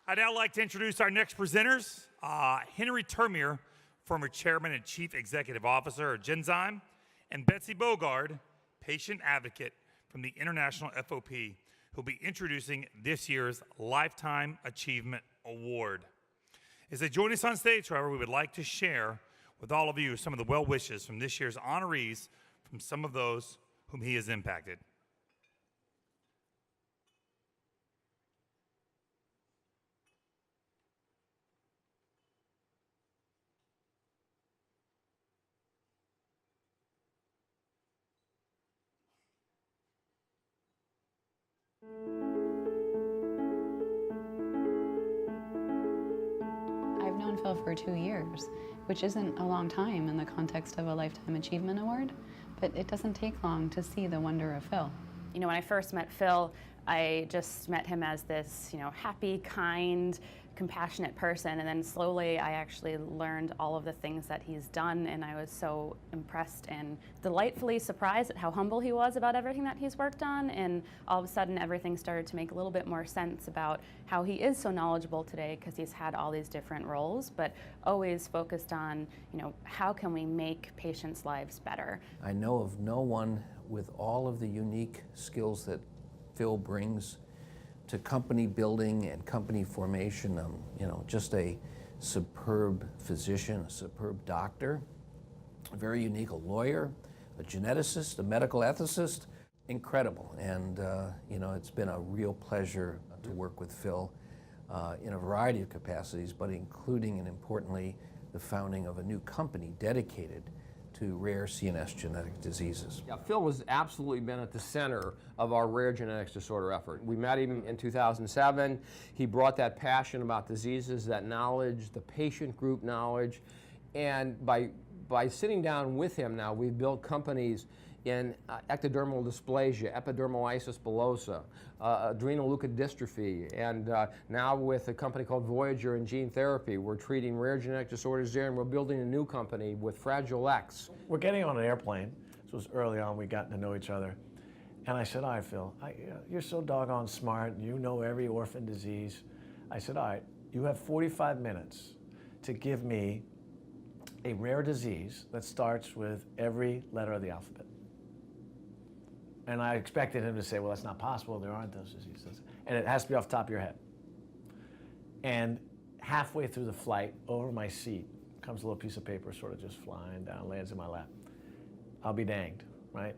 I'd now like to introduce our next presenters, Henri Termeer, former chairman and chief executive officer of Genzyme, and Betsy Bogard, patient advocate from the International FOP, who'll be introducing this year's Lifetime Achievement Award. As they join us on stage, however, we would like to share with all of you some of the well wishes from this year's honorees from some of those whom he has impacted. I've known Phil for 2 years, which isn't a long time in the context of a Lifetime Achievement Award, but it doesn't take long to see the wonder of Phil. You know, when I first met Phil, I just met him as this, happy, kind, compassionate person, and then slowly I actually learned all of the things that he's done, and I was so impressed and delightfully surprised at how humble he was about everything that he's worked on, and all of a sudden everything started to make a little bit more sense about how he is so knowledgeable today, because he's had all these different roles, but always focused on, how can we make patients' lives better? I know of no one with all of the unique skills that Phil brings to company building and company formation. Just a superb physician, a superb doctor, a very unique lawyer, a geneticist, a medical ethicist. Incredible. And it's been a real pleasure to work with Phil in a variety of capacities, but including and importantly the founding of a new company dedicated to rare CNS genetic diseases. Yeah, Phil has absolutely been at the center of our rare genetics disorder effort. We met him in 2007. He brought that passion about diseases, that knowledge, the patient group knowledge, and by sitting down with him now, we've built companies in ectodermal dysplasia, epidermolysis bullosa, adrenal leukodystrophy, and now with a company called Voyager in gene therapy, we're treating rare genetic disorders there, and we're building a new company with Fragile X. We're getting on an airplane. This was early on, we got to know each other. And I said, all right, Phil, you're so doggone smart, you know every orphan disease. I said, all right, you have 45 minutes to give me a rare disease that starts with every letter of the alphabet. And I expected him to say, well, that's not possible, there aren't those diseases. And it has to be off the top of your head. And halfway through the flight, over my seat, comes a little piece of paper sort of just flying down, lands in my lap. I'll be danged, right?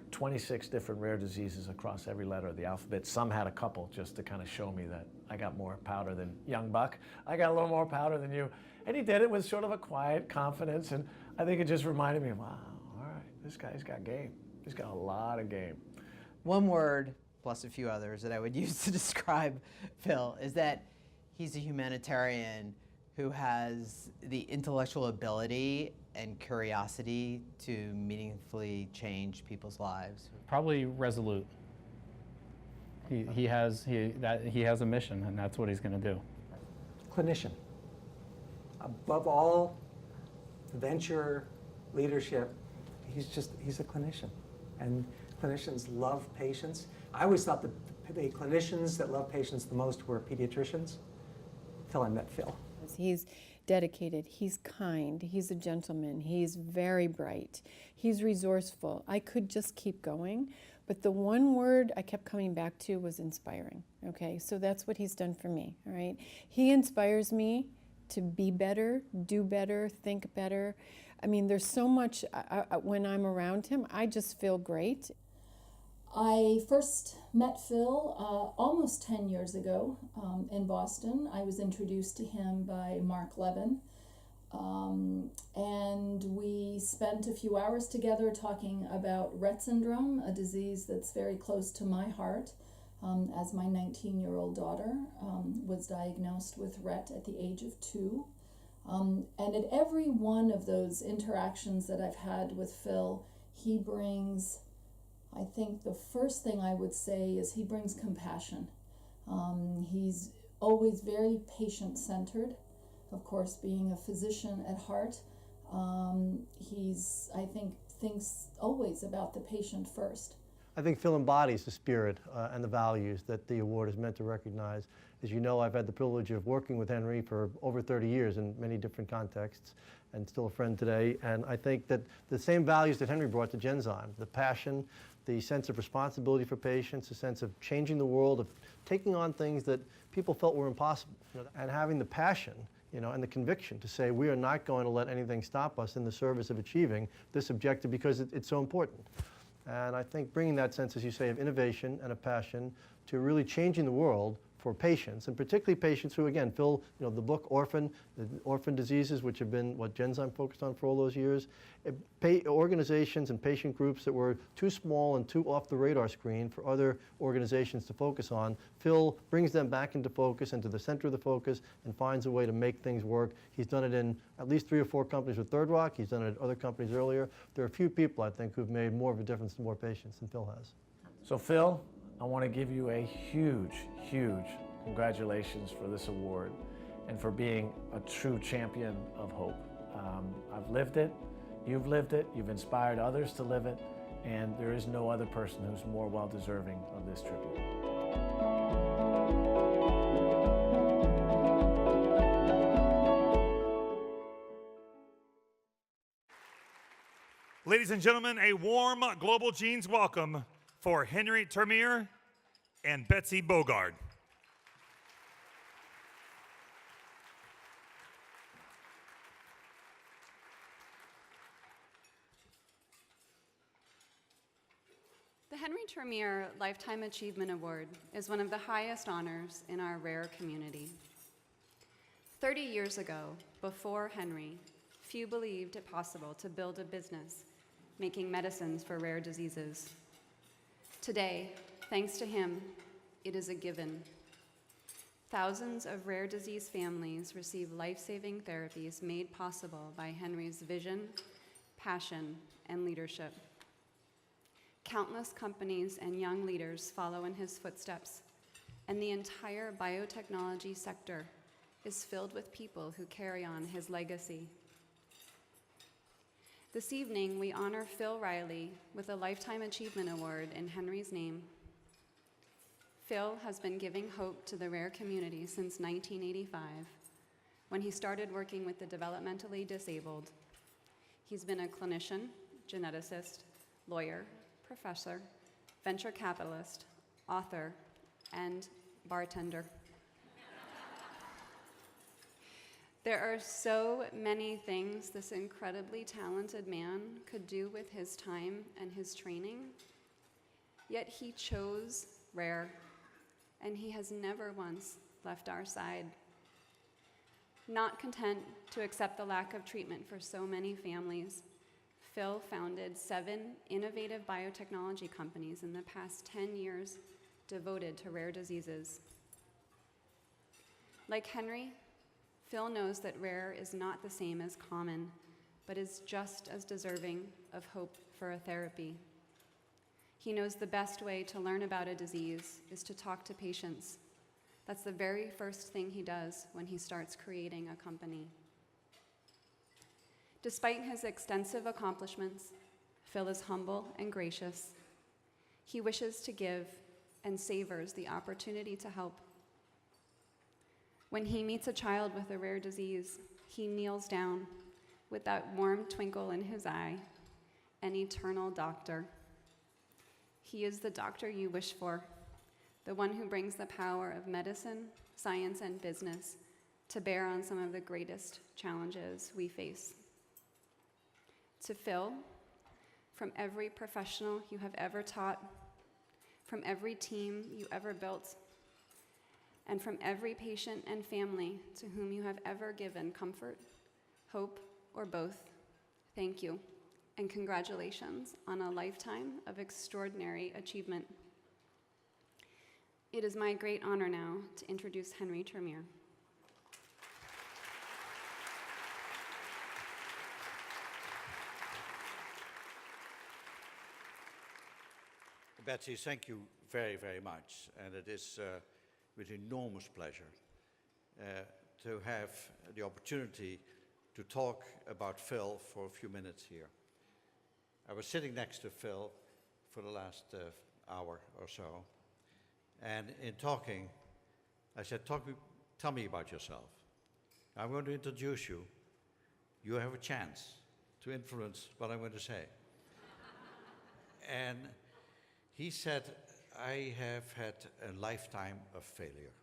26 different rare diseases across every letter of the alphabet. Some had a couple just to kind of show me that I got more powder than young buck. I got a little more powder than you. And he did it with sort of a quiet confidence, and I think it just reminded me, wow, all right, this guy's got game. He's got a lot of game. One word, plus a few others, that I would use to describe Phil is that he's a humanitarian who has the intellectual ability and curiosity to meaningfully change people's lives. Probably resolute. He has a mission, and that's what he's going to do. Clinician. Above all venture, leadership, he's a clinician. And clinicians love patients. I always thought the clinicians that love patients the most were pediatricians, until I met Phil. He's dedicated, he's kind, he's a gentleman, he's very bright, he's resourceful. I could just keep going, but the one word I kept coming back to was inspiring, okay? So that's what he's done for me, all right? He inspires me to be better, do better, think better. I mean, there's so much, when I'm around him, I just feel great. I first met Phil almost 10 years ago in Boston. I was introduced to him by Mark Levin, and we spent a few hours together talking about Rett syndrome, a disease that's very close to my heart, as my 19-year-old daughter was diagnosed with Rett at the age of 2. And at every one of those interactions that I've had with Phil, he brings, I think the first thing I would say is he brings compassion. He's always very patient-centered, of course, being a physician at heart. He's, I think, thinks always about the patient first. I think Phil embodies the spirit and the values that the award is meant to recognize. As you know, I've had the privilege of working with Henri for over 30 years in many different contexts, and still a friend today. And I think that the same values that Henri brought to Genzyme, the passion, the sense of responsibility for patients, the sense of changing the world, of taking on things that people felt were impossible, and having the passion, and the conviction to say we are not going to let anything stop us in the service of achieving this objective because it's so important. And I think bringing that sense, as you say, of innovation and of passion to really changing the world for patients, and particularly patients who, again, Phil, the book Orphan, the orphan diseases, which have been what Genzyme focused on for all those years, organizations and patient groups that were too small and too off the radar screen for other organizations to focus on. Phil brings them back into focus, into the center of the focus, and finds a way to make things work. He's done it in at least 3 or 4 companies with Third Rock. He's done it at other companies earlier. There are a few people, I think, who've made more of a difference to more patients than Phil has. So Phil, I want to give you a huge, huge congratulations for this award and for being a true champion of hope. I've lived it, you've inspired others to live it, and there is no other person who's more well-deserving of this tribute. Ladies and gentlemen, a warm Global Genes welcome for Henri Termeer and Betsy Bogard. The Henri Termeer Lifetime Achievement Award is one of the highest honors in our rare community. 30 years ago, before Henri, few believed it possible to build a business making medicines for rare diseases. Today, thanks to him, it is a given. Thousands of rare disease families receive life-saving therapies made possible by Henri's vision, passion, and leadership. Countless companies and young leaders follow in his footsteps, and the entire biotechnology sector is filled with people who carry on his legacy. This evening, we honor Phil Reilly with a Lifetime Achievement Award in Henri's name. Phil has been giving hope to the rare community since 1985, when he started working with the developmentally disabled. He's been a clinician, geneticist, lawyer, professor, venture capitalist, author, and bartender. There are so many things this incredibly talented man could do with his time and his training, yet he chose rare, and he has never once left our side. Not content to accept the lack of treatment for so many families, Phil founded 7 innovative biotechnology companies in the past 10 years devoted to rare diseases. Like Henri, Phil knows that rare is not the same as common, but is just as deserving of hope for a therapy. He knows the best way to learn about a disease is to talk to patients. That's the very first thing he does when he starts creating a company. Despite his extensive accomplishments, Phil is humble and gracious. He wishes to give and savors the opportunity to help. When he meets a child with a rare disease, he kneels down with that warm twinkle in his eye, an eternal doctor. He is the doctor you wish for, the one who brings the power of medicine, science, and business to bear on some of the greatest challenges we face. To Phil, from every professional you have ever taught, from every team you ever built, and from every patient and family to whom you have ever given comfort, hope, or both, thank you, and congratulations on a lifetime of extraordinary achievement. It is my great honor now to introduce Henri Termeer. Betsy, thank you very, very much. And it is with enormous pleasure to have the opportunity to talk about Phil for a few minutes here. I was sitting next to Phil for the last hour or so, and in talking, I said, tell me about yourself. I'm going to introduce you. You have a chance to influence what I'm going to say. And he said, I have had a lifetime of failure.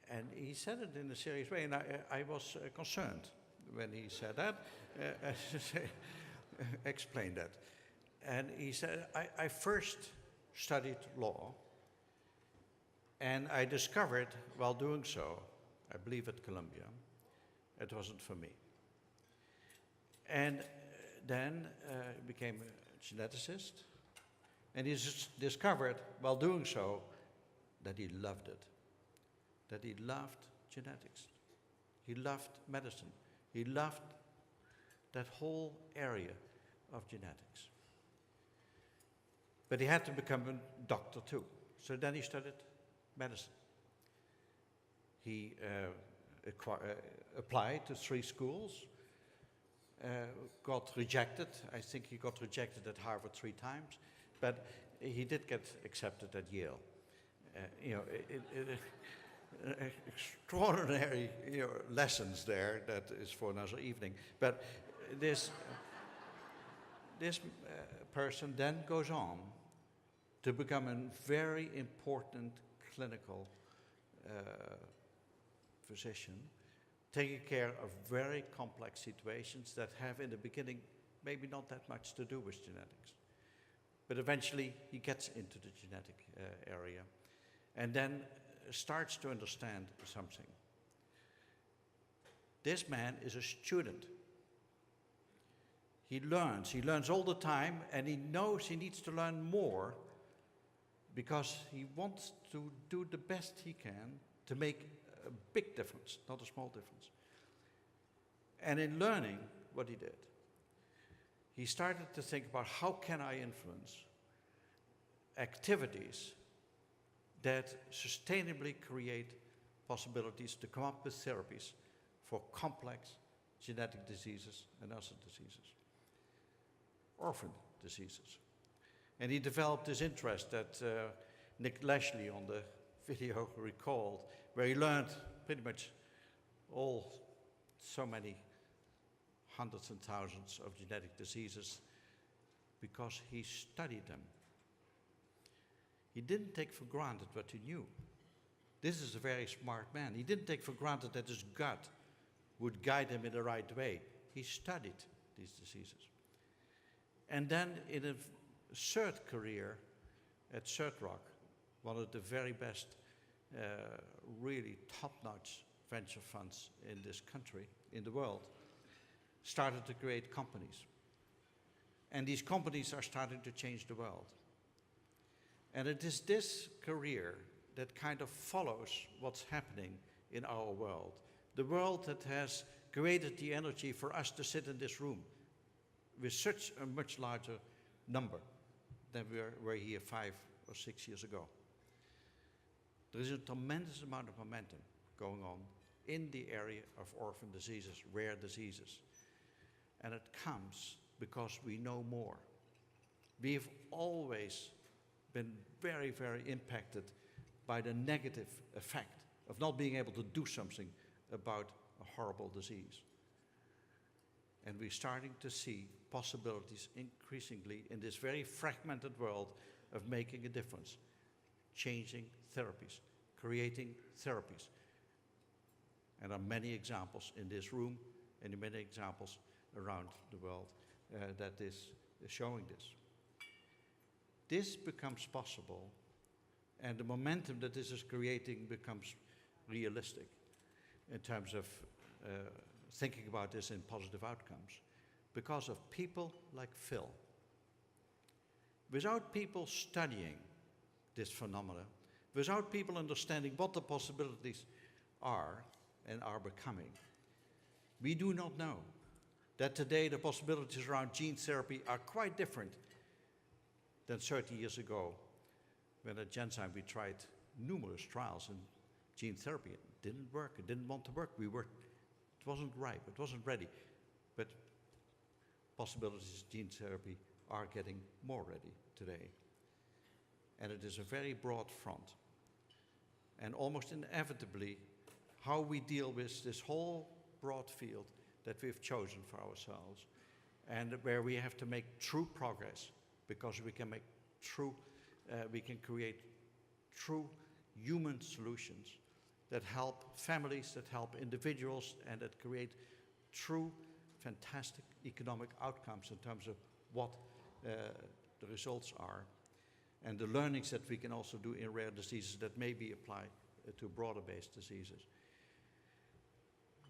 And he said it in a serious way, and I was concerned when he said that. Explain that. And he said, I first studied law, and I discovered while doing so, I believe at Columbia, it wasn't for me. And then became a geneticist, and he discovered while doing so that he loved it, that he loved genetics. He loved medicine. He loved that whole area of genetics. But he had to become a doctor too. So then he studied medicine. He applied to 3 schools, got rejected. I think he got rejected at Harvard 3 times, but he did get accepted at Yale. Extraordinary lessons there. That is for another evening. But this person then goes on to become a very important clinical physician, taking care of very complex situations that have in the beginning maybe not that much to do with genetics. But eventually he gets into the genetic area and then starts to understand something. This man is a student. He learns all the time, and he knows he needs to learn more because he wants to do the best he can to make a big difference, not a small difference. And in learning what he did, he started to think about how can I influence activities that sustainably create possibilities to come up with therapies for complex genetic diseases and other diseases, orphan diseases. And he developed this interest that Nick Lashley on the video recalled, where he learned pretty much so many hundreds and thousands of genetic diseases because he studied them. He didn't take for granted what he knew. This is a very smart man. He didn't take for granted that his gut would guide him in the right way. He studied these diseases. And then in a third career at Third Rock, one of the very best, really top-notch venture funds in this country, in the world, started to create companies. And these companies are starting to change the world. And it is this career that kind of follows what's happening in our world. The world that has created the energy for us to sit in this room with such a much larger number than we were here 5 or 6 years ago. There is a tremendous amount of momentum going on in the area of orphan diseases, rare diseases. And it comes because we know more. We've always been very, very impacted by the negative effect of not being able to do something about a horrible disease. And we're starting to see possibilities increasingly in this very fragmented world of making a difference, changing therapies, creating therapies. And there are many examples in this room and many examples around the world that is showing this. This becomes possible, and the momentum that this is creating becomes realistic in terms of thinking about this in positive outcomes because of people like Phil. Without people studying this phenomenon, without people understanding what the possibilities are and are becoming, we do not know that today the possibilities around gene therapy are quite different than 30 years ago when at Genzyme we tried numerous trials in gene therapy. It didn't work, it didn't want to work. It wasn't ripe, it wasn't ready. But possibilities of gene therapy are getting more ready today. And it is a very broad front. and almost inevitably how we deal with this whole broad field that we've chosen for ourselves, and where we have to make true progress, because we can create true human solutions that help families, that help individuals, and that create true fantastic economic outcomes in terms of what the results are, and the learnings that we can also do in rare diseases that maybe apply to broader-based diseases.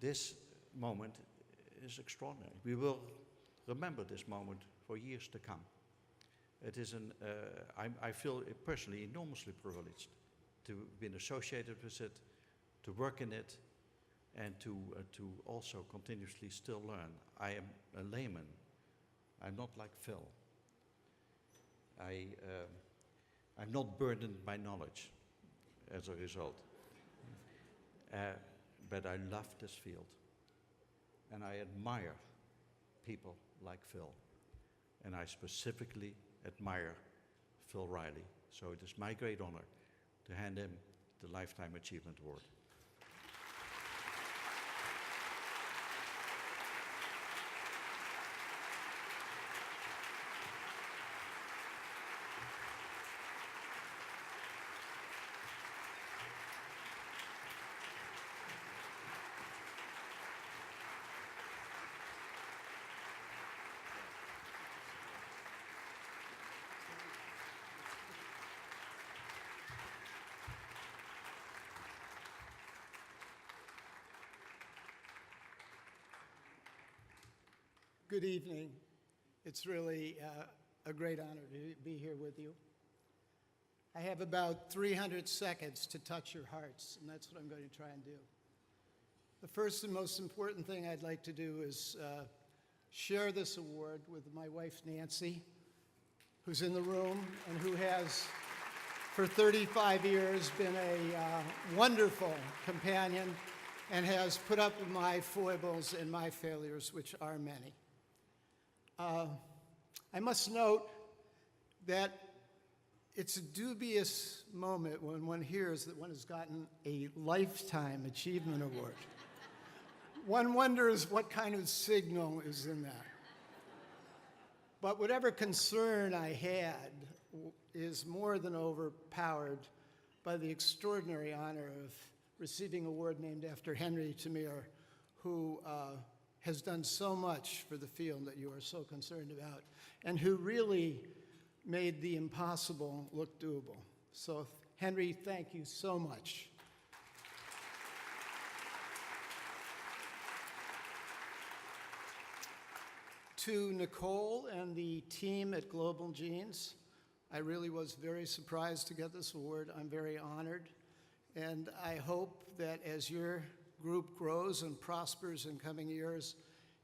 This moment is extraordinary. We will remember this moment for years to come. It is I feel personally enormously privileged to have been associated with it, to work in it, and to also continuously still learn. I am a layman. I'm not like Phil. I'm not burdened by knowledge as a result. But I love this field. And I admire people like Phil. And I specifically admire Phil Reilly. So it is my great honor to hand him the Lifetime Achievement Award. Good evening. It's really a great honor to be here with you. I have about 300 seconds to touch your hearts, and that's what I'm going to try and do. The first and most important thing I'd like to do is share this award with my wife, Nancy, who's in the room and who has, for 35 years, been a wonderful companion and has put up with my foibles and my failures, which are many. I must note that it's a dubious moment when one hears that one has gotten a Lifetime Achievement Award. One wonders what kind of signal is in that. But whatever concern I had is more than overpowered by the extraordinary honor of receiving an award named after Henri Termeer, who has done so much for the field that you are so concerned about, and who really made the impossible look doable. So, Henri, thank you so much. To Nicole and the team at Global Genes, I really was very surprised to get this award. I'm very honored, and I hope that as your group grows and prospers in coming years,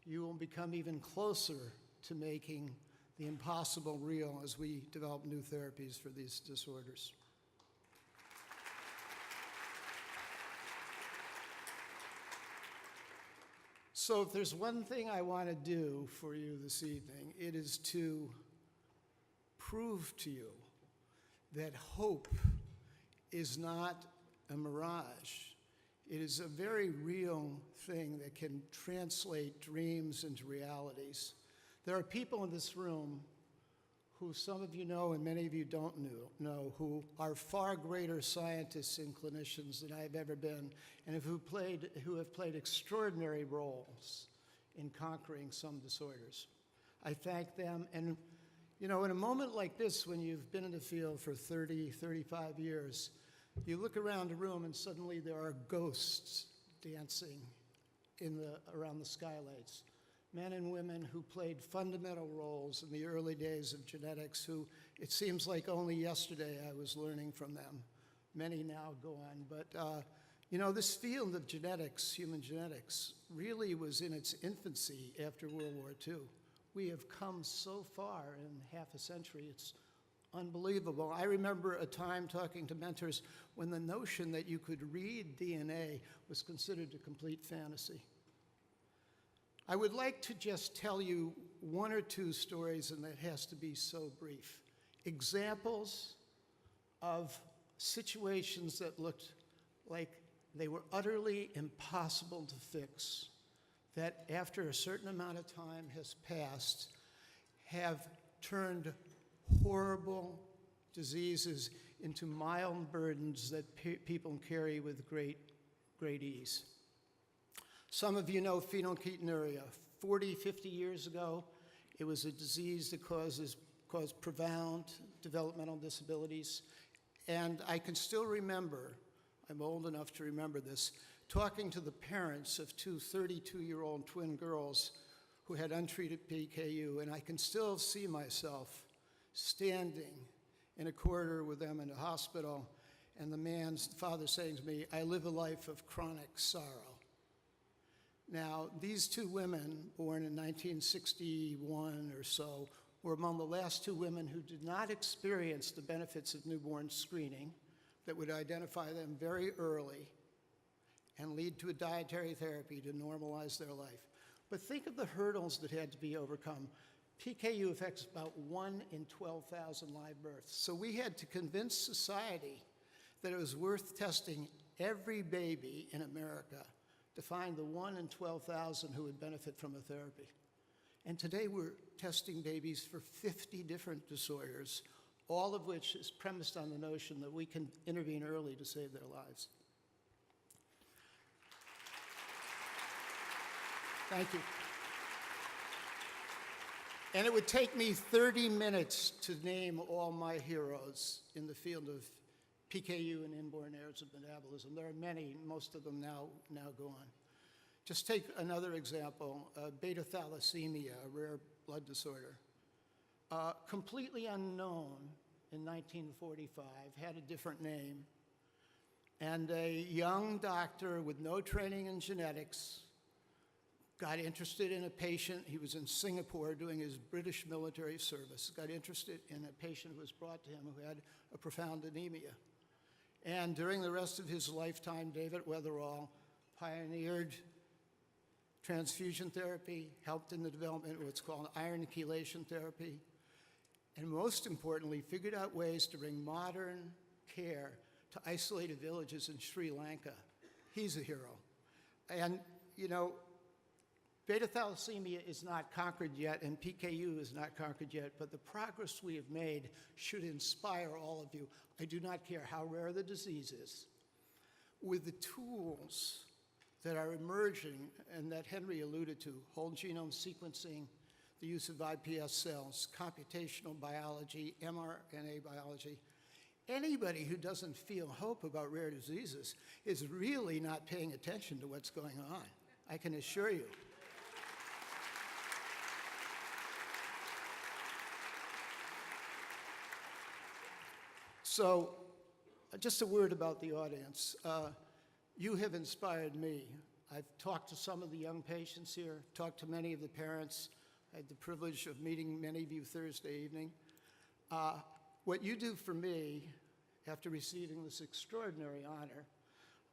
you will become even closer to making the impossible real as we develop new therapies for these disorders. So if there's one thing I want to do for you this evening, it is to prove to you that hope is not a mirage. It is a very real thing that can translate dreams into realities. There are people in this room who some of you know and many of you don't know, who are far greater scientists and clinicians than I've ever been, and who have played extraordinary roles in conquering some disorders. I thank them, and you know, in a moment like this, when you've been in the field for 30, 35 years, you look around a room and suddenly there are ghosts dancing around the skylights. Men and women who played fundamental roles in the early days of genetics, who it seems like only yesterday I was learning from them. Many now go on, but you know, this field of genetics, human genetics, really was in its infancy after World War II. We have come so far in half a century, it's unbelievable. I remember a time talking to mentors when the notion that you could read DNA was considered a complete fantasy. I would like to just tell you one or two stories, and that has to be so brief. Examples of situations that looked like they were utterly impossible to fix, that after a certain amount of time has passed, have turned horrible diseases into mild burdens that people carry with great ease. Some of you know phenylketonuria. 40, 50 years ago, it was a disease that caused profound developmental disabilities. And I can still remember, I'm old enough to remember this, talking to the parents of two 32-year-old twin girls who had untreated PKU, and I can still see myself standing in a corridor with them in a hospital, and the father saying to me, "I live a life of chronic sorrow." Now, these two women, born in 1961 or so, were among the last two women who did not experience the benefits of newborn screening that would identify them very early and lead to a dietary therapy to normalize their life. But think of the hurdles that had to be overcome. PKU affects about 1 in 12,000 live births. So we had to convince society that it was worth testing every baby in America to find the 1 in 12,000 who would benefit from a therapy. And today we're testing babies for 50 different disorders, all of which is premised on the notion that we can intervene early to save their lives. Thank you. And it would take me 30 minutes to name all my heroes in the field of PKU and inborn errors of metabolism. There are many, most of them now gone. Just take another example, beta thalassemia, a rare blood disorder. Completely unknown in 1945, had a different name. And a young doctor with no training in genetics got interested in a patient. He was in Singapore doing his British military service, got interested in a patient who was brought to him who had a profound anemia. And during the rest of his lifetime, David Weatherall pioneered transfusion therapy, helped in the development of what's called iron chelation therapy, and most importantly, figured out ways to bring modern care to isolated villages in Sri Lanka. He's a hero. And, you know, beta thalassemia is not conquered yet, and PKU is not conquered yet, but the progress we have made should inspire all of you. I do not care how rare the disease is. With the tools that are emerging and that Henri alluded to, whole genome sequencing, the use of iPS cells, computational biology, mRNA biology, anybody who doesn't feel hope about rare diseases is really not paying attention to what's going on, I can assure you. So, just a word about the audience. You have inspired me. I've talked to some of the young patients here, talked to many of the parents. I had the privilege of meeting many of you Thursday evening. What you do for me, after receiving this extraordinary honor,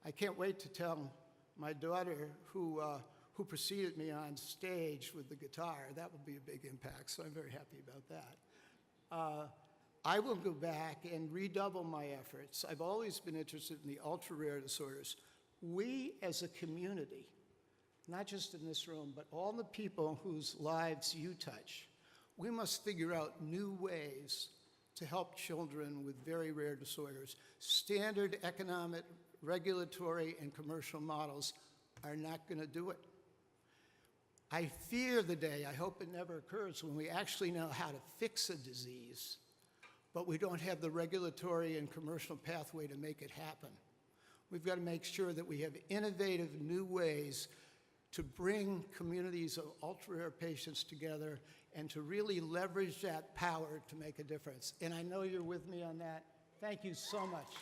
I can't wait to tell my daughter who preceded me on stage with the guitar. That would be a big impact, so I'm very happy about that. I will go back and redouble my efforts. I've always been interested in the ultra-rare disorders. We as a community, not just in this room, but all the people whose lives you touch, we must figure out new ways to help children with very rare disorders. Standard economic, regulatory, and commercial models are not going to do it. I fear the day, I hope it never occurs, when we actually know how to fix a disease, but we don't have the regulatory and commercial pathway to make it happen. We've got to make sure that we have innovative new ways to bring communities of ultra-rare patients together and to really leverage that power to make a difference. And I know you're with me on that. Thank you so much.